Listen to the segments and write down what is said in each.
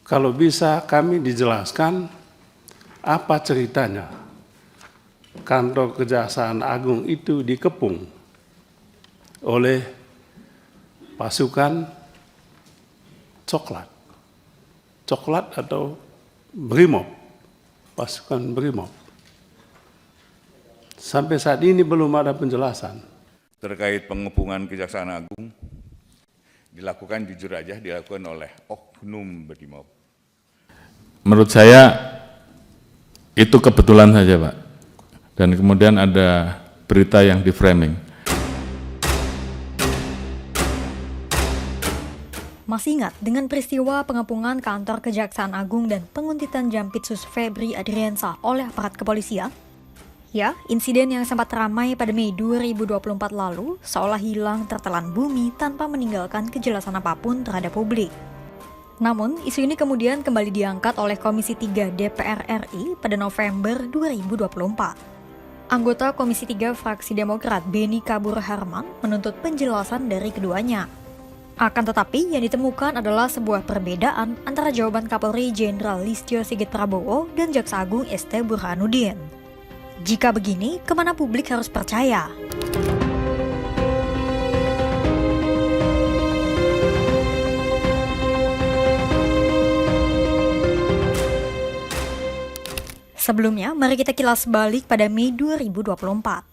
Kalau bisa kami dijelaskan apa ceritanya kantor Kejaksaan Agung itu dikepung oleh pasukan coklat atau Brimob, pasukan Brimob. Sampai saat ini belum ada penjelasan. Terkait pengepungan Kejaksaan Agung, dilakukan jujur aja, dilakukan oleh oknum Brimob. Menurut saya itu kebetulan saja, Pak. Dan kemudian ada berita yang di-framing. Masih ingat dengan peristiwa pengepungan kantor Kejaksaan Agung dan penguntitan Jampitsus Febri Adriansyah oleh aparat kepolisian? Ya, insiden yang sempat ramai pada Mei 2024 lalu seolah hilang tertelan bumi tanpa meninggalkan kejelasan apapun terhadap publik. Namun, isu ini kemudian kembali diangkat oleh Komisi 3 DPR RI pada November 2024. Anggota Komisi 3 fraksi Demokrat Beni Kabur Harman menuntut penjelasan dari keduanya. Akan tetapi, yang ditemukan adalah sebuah perbedaan antara jawaban Kapolri Jenderal Listio Sigit Prabowo dan Jaksa Agung ST Burhanuddin. Jika begini, kemana publik harus percaya? Sebelumnya, mari kita kilas balik pada Mei 2024.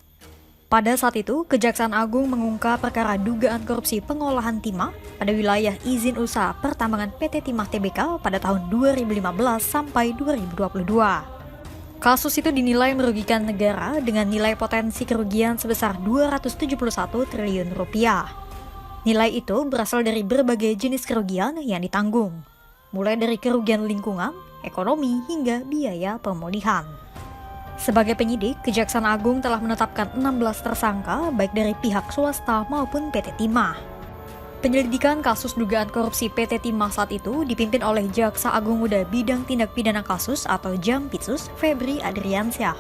Pada saat itu, Kejaksaan Agung mengungkap perkara dugaan korupsi pengolahan timah pada wilayah izin usaha pertambangan PT Timah Tbk pada tahun 2015 sampai 2022. Kasus itu dinilai merugikan negara dengan nilai potensi kerugian sebesar 271 triliun rupiah. Nilai itu berasal dari berbagai jenis kerugian yang ditanggung, mulai dari kerugian lingkungan, ekonomi, hingga biaya pemulihan. Sebagai penyidik, Kejaksaan Agung telah menetapkan 16 tersangka baik dari pihak swasta maupun PT Timah. Penyelidikan kasus dugaan korupsi PT Timah saat itu dipimpin oleh Jaksa Agung Muda Bidang Tindak Pidana Kasus atau Jampitsus Febri Adriansyah.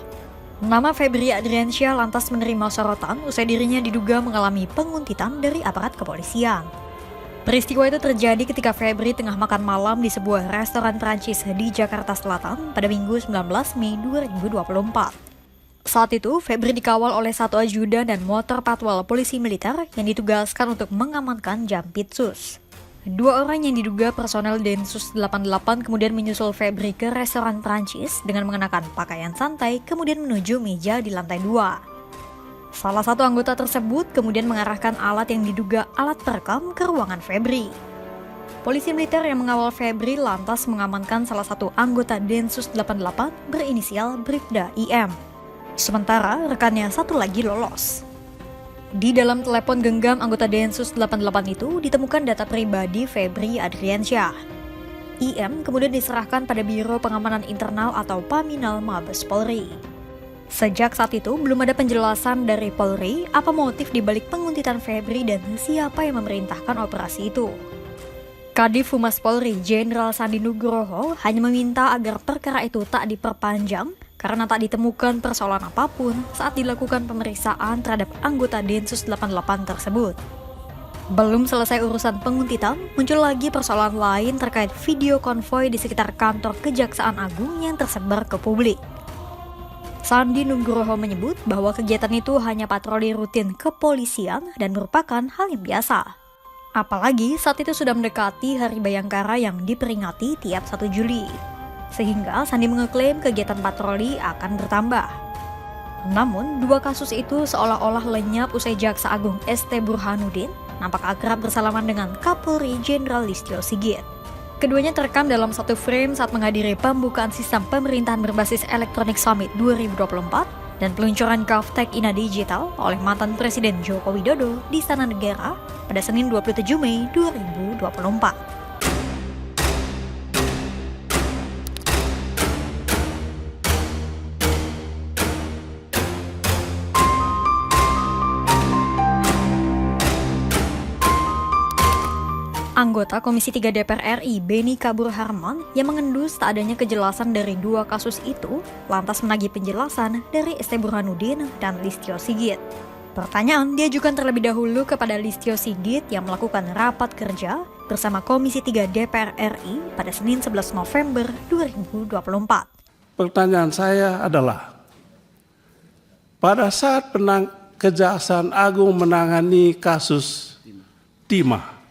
Nama Febri Adriansyah lantas menerima sorotan usai dirinya diduga mengalami penguntitan dari aparat kepolisian. Peristiwa itu terjadi ketika Febri tengah makan malam di sebuah restoran Prancis di Jakarta Selatan pada Minggu 19 Mei 2024. Saat itu, Febri dikawal oleh satu ajudan dan motor patwal polisi militer yang ditugaskan untuk mengamankan Jampitsus. Dua orang yang diduga personel Densus 88 kemudian menyusul Febri ke restoran Prancis dengan mengenakan pakaian santai kemudian menuju meja di lantai 2. Salah satu anggota tersebut kemudian mengarahkan alat yang diduga alat perekam ke ruangan Febri. Polisi militer yang mengawal Febri lantas mengamankan salah satu anggota Densus 88 berinisial Bribda IM. Sementara rekannya satu lagi lolos. Di dalam telepon genggam anggota Densus 88 itu ditemukan data pribadi Febri Adriansyah. IM kemudian diserahkan pada Biro Pengamanan Internal atau Paminal Mabes Polri. Sejak saat itu, belum ada penjelasan dari Polri apa motif dibalik penguntitan Febri dan siapa yang memerintahkan operasi itu. Kadif Humas Polri, Jenderal Sandi Nugroho, hanya meminta agar perkara itu tak diperpanjang karena tak ditemukan persoalan apapun saat dilakukan pemeriksaan terhadap anggota Densus 88 tersebut. Belum selesai urusan penguntitan, muncul lagi persoalan lain terkait video konvoi di sekitar kantor Kejaksaan Agung yang tersebar ke publik. Sandi Nugroho menyebut bahwa kegiatan itu hanya patroli rutin kepolisian dan merupakan hal yang biasa. Apalagi saat itu sudah mendekati Hari Bayangkara yang diperingati tiap 1 Juli. Sehingga Sandi mengeklaim kegiatan patroli akan bertambah. Namun, dua kasus itu seolah-olah lenyap usai Jaksa Agung ST Burhanuddin nampak akrab bersalaman dengan Kapolri Jenderal Listio Sigit. Keduanya terekam dalam satu frame saat menghadiri pembukaan sistem pemerintahan berbasis Electronic Summit 2024 dan peluncuran GovTech Ina Digital oleh mantan Presiden Joko Widodo di Istana Negara pada Senin 27 Mei 2024. Anggota Komisi 3 DPR RI Beni Kabur Harman yang mengendus tak adanya kejelasan dari dua kasus itu lantas menagih penjelasan dari ST Burhanuddin dan Listio Sigit. Pertanyaan diajukan terlebih dahulu kepada Listio Sigit yang melakukan rapat kerja bersama Komisi 3 DPR RI pada Senin 11 November 2024. Pertanyaan saya adalah, pada saat Kejaksaan Agung menangani kasus timah,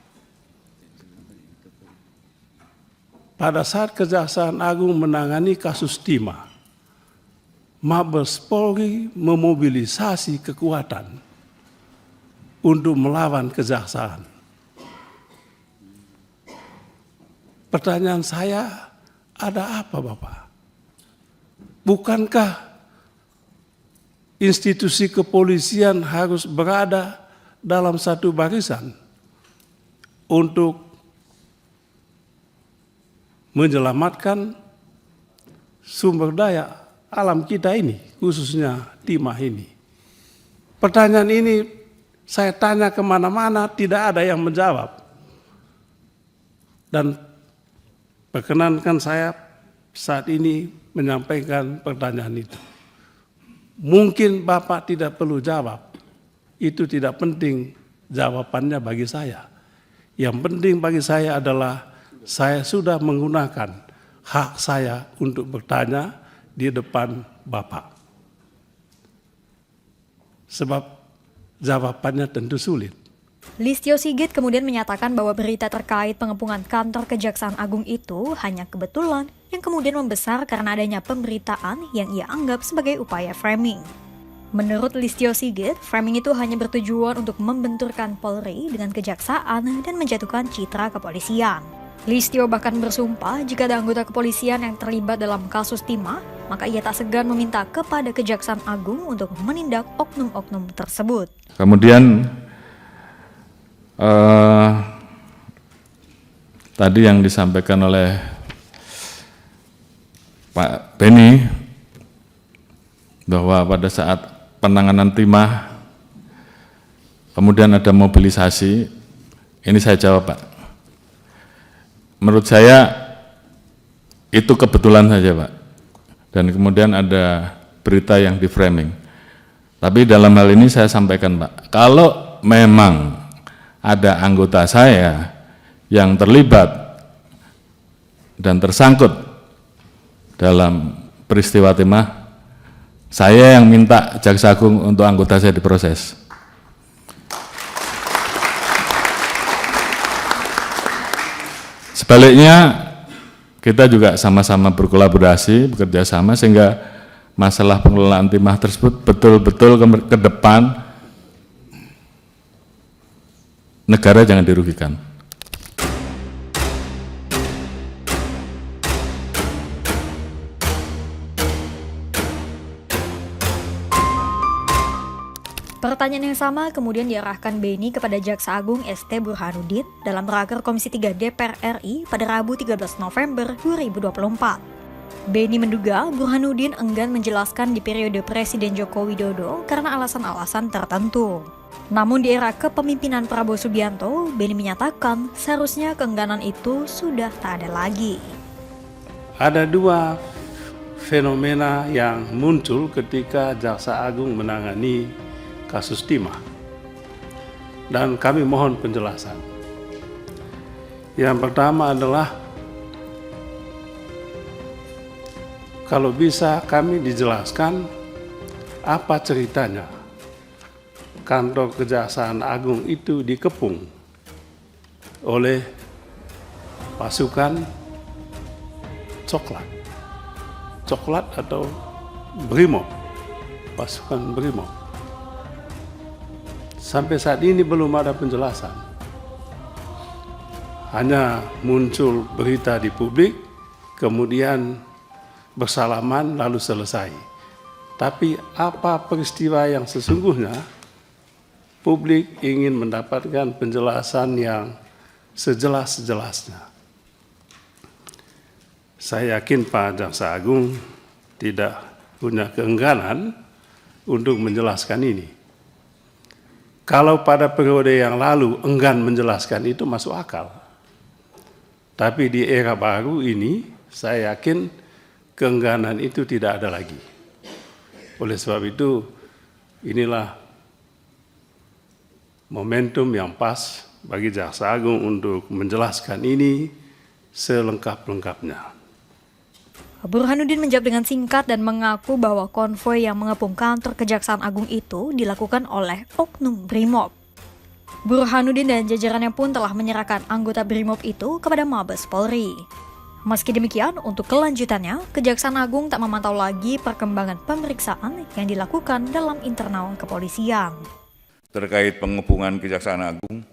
Mabes Polri memobilisasi kekuatan untuk melawan kejaksaan. Pertanyaan saya, ada apa Bapak? Bukankah institusi kepolisian harus berada dalam satu barisan untuk menyelamatkan sumber daya alam kita ini, khususnya timah ini? Pertanyaan ini saya tanya kemana-mana, tidak ada yang menjawab. Dan perkenankan saya saat ini menyampaikan pertanyaan itu. Mungkin Bapak tidak perlu jawab, itu tidak penting jawabannya bagi saya. Yang penting bagi saya adalah saya sudah menggunakan hak saya untuk bertanya di depan Bapak. Sebab jawabannya tentu sulit. Listio Sigit kemudian menyatakan bahwa berita terkait pengepungan kantor Kejaksaan Agung itu hanya kebetulan yang kemudian membesar karena adanya pemberitaan yang ia anggap sebagai upaya framing. Menurut Listio Sigit, framing itu hanya bertujuan untuk membenturkan Polri dengan kejaksaan dan menjatuhkan citra kepolisian. Listio bahkan bersumpah jika ada anggota kepolisian yang terlibat dalam kasus timah, maka ia tak segan meminta kepada Kejaksaan Agung untuk menindak oknum-oknum tersebut. Kemudian tadi yang disampaikan oleh Pak Beni bahwa pada saat penanganan timah kemudian ada mobilisasi, ini saya jawab Pak. Menurut saya itu kebetulan saja Pak, dan kemudian ada berita yang di framing. Tapi dalam hal ini saya sampaikan Pak, kalau memang ada anggota saya yang terlibat dan tersangkut dalam peristiwa timah, saya yang minta Jaksa Agung untuk anggota saya diproses. Sebaliknya, kita juga sama-sama berkolaborasi, bekerja sama, sehingga masalah pengelolaan timah tersebut betul-betul ke depan negara jangan dirugikan. Pertanyaan yang sama kemudian diarahkan Beni kepada Jaksa Agung ST Burhanuddin dalam raker Komisi 3 DPR RI pada Rabu 13 November 2024. Beni menduga Burhanuddin enggan menjelaskan di periode Presiden Joko Widodo karena alasan-alasan tertentu. Namun di era kepemimpinan Prabowo Subianto, Beni menyatakan seharusnya keengganan itu sudah tak ada lagi. Ada dua fenomena yang muncul ketika Jaksa Agung menangani kasus timah, dan kami mohon penjelasan. Yang pertama adalah, kalau bisa kami dijelaskan apa ceritanya kantor Kejaksaan Agung itu dikepung oleh pasukan coklat atau Brimob, pasukan Brimob. Sampai saat ini belum ada penjelasan. Hanya muncul berita di publik, kemudian bersalaman lalu selesai. Tapi apa peristiwa yang sesungguhnya? Publik ingin mendapatkan penjelasan yang sejelas-jelasnya. Saya yakin Pak Jaksa Agung tidak punya keengganan untuk menjelaskan ini. Kalau pada periode yang lalu enggan menjelaskan itu masuk akal. Tapi di era baru ini saya yakin keengganan itu tidak ada lagi. Oleh sebab itu inilah momentum yang pas bagi Jaksa Agung untuk menjelaskan ini selengkap-lengkapnya. Burhanuddin menjawab dengan singkat dan mengaku bahwa konvoi yang mengepung kantor Kejaksaan Agung itu dilakukan oleh oknum Brimob. Burhanuddin dan jajarannya pun telah menyerahkan anggota Brimob itu kepada Mabes Polri. Meski demikian, untuk kelanjutannya, Kejaksaan Agung tak memantau lagi perkembangan pemeriksaan yang dilakukan dalam internal kepolisian. Terkait pengepungan Kejaksaan Agung,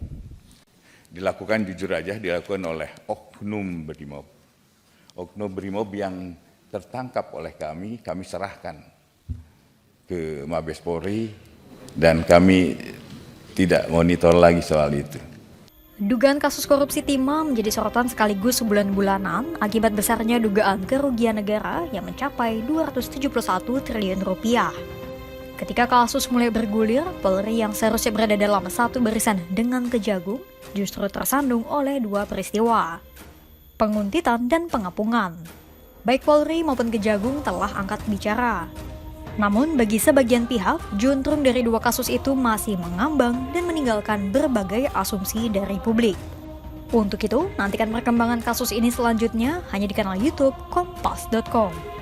dilakukan jujur aja dilakukan oleh oknum Brimob. Oknum Brimob yang tertangkap oleh kami serahkan ke Mabes Polri dan kami tidak monitor lagi soal itu. Dugaan kasus korupsi timah menjadi sorotan sekaligus bulan-bulanan akibat besarnya dugaan kerugian negara yang mencapai 271 triliun rupiah. Ketika kasus mulai bergulir, Polri yang seharusnya berada dalam satu barisan dengan Kejagung justru tersandung oleh dua peristiwa, penguntitan dan pengepungan. Baik Polri maupun Kejagung telah angkat bicara. Namun bagi sebagian pihak, juntrung dari dua kasus itu masih mengambang dan meninggalkan berbagai asumsi dari publik. Untuk itu, nantikan perkembangan kasus ini selanjutnya hanya di kanal YouTube Kompas.com.